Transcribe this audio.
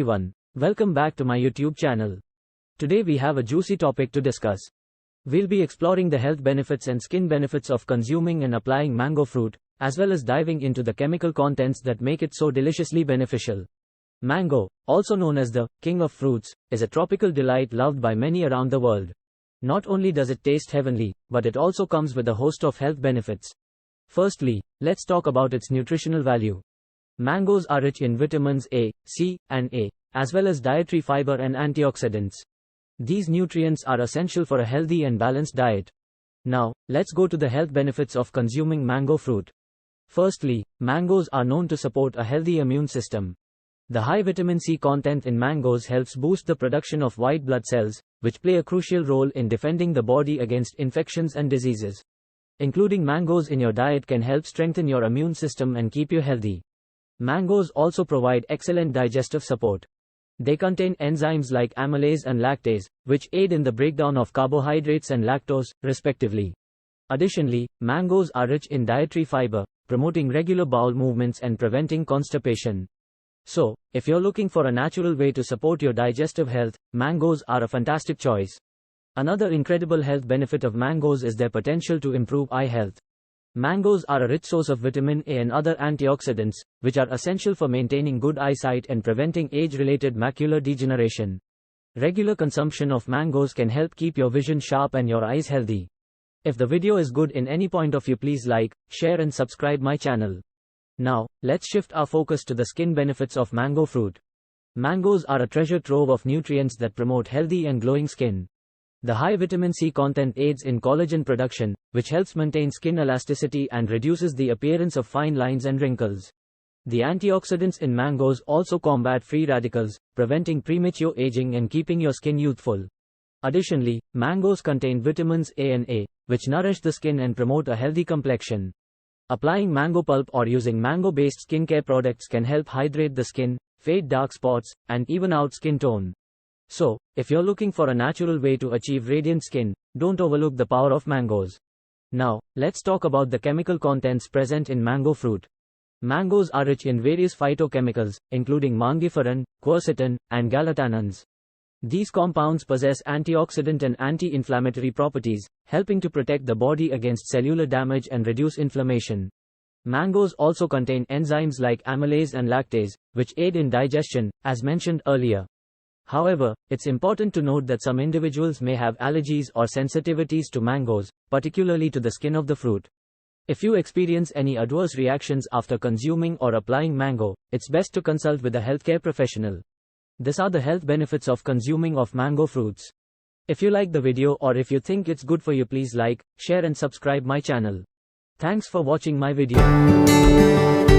everyone, welcome back to my YouTube channel. Today we have a juicy topic to discuss. We'll be exploring the health benefits and skin benefits of consuming and applying mango fruit, as well as diving into the chemical contents that make it so deliciously beneficial. Mango, also known as the king of fruits, is a tropical delight loved by many around the world. Not only does it taste heavenly, but it also comes with a host of health benefits. Firstly, let's talk about its nutritional value. Mangoes are rich in vitamins A, C, and A, as well as dietary fiber and antioxidants. These nutrients are essential for a healthy and balanced diet. Now, let's go to the health benefits of consuming mango fruit. Firstly, mangoes are known to support a healthy immune system. The high vitamin C content in mangoes helps boost the production of white blood cells, which play a crucial role in defending the body against infections and diseases. Including mangoes in your diet can help strengthen your immune system and keep you healthy. Mangoes also provide excellent digestive support. They contain enzymes like amylase and lactase, which aid in the breakdown of carbohydrates and lactose, respectively. Additionally, mangoes are rich in dietary fiber, promoting regular bowel movements and preventing constipation. So, if you're looking for a natural way to support your digestive health, mangoes are a fantastic choice. Another incredible health benefit of mangoes is their potential to improve eye health. Mangoes are a rich source of vitamin A and other antioxidants, which are essential for maintaining good eyesight and preventing age-related macular degeneration. Regular consumption of mangoes can help keep your vision sharp and your eyes healthy. If the video is good in any point of view, please like, share and subscribe my channel. Now, let's shift our focus to the skin benefits of mango fruit. Mangoes are a treasure trove of nutrients that promote healthy and glowing skin. The high vitamin C content aids in collagen production, which helps maintain skin elasticity and reduces the appearance of fine lines and wrinkles. The antioxidants in mangoes also combat free radicals, preventing premature aging and keeping your skin youthful. Additionally, mangoes contain vitamins A and A, which nourish the skin and promote a healthy complexion. Applying mango pulp or using mango-based skincare products can help hydrate the skin, fade dark spots, and even out skin tone. So, if you're looking for a natural way to achieve radiant skin, don't overlook the power of mangoes. Now, let's talk about the chemical contents present in mango fruit. Mangoes are rich in various phytochemicals, including mangiferin, quercetin, and galactanones. These compounds possess antioxidant and anti-inflammatory properties, helping to protect the body against cellular damage and reduce inflammation. Mangoes also contain enzymes like amylase and lactase, which aid in digestion, as mentioned earlier. However, it's important to note that some individuals may have allergies or sensitivities to mangoes, particularly to the skin of the fruit. If you experience any adverse reactions after consuming or applying mango, it's best to consult with a healthcare professional. These are the health benefits of consuming of mango fruits. If you like the video or if you think it's good for you, please like, share and subscribe my channel. Thanks for watching my video.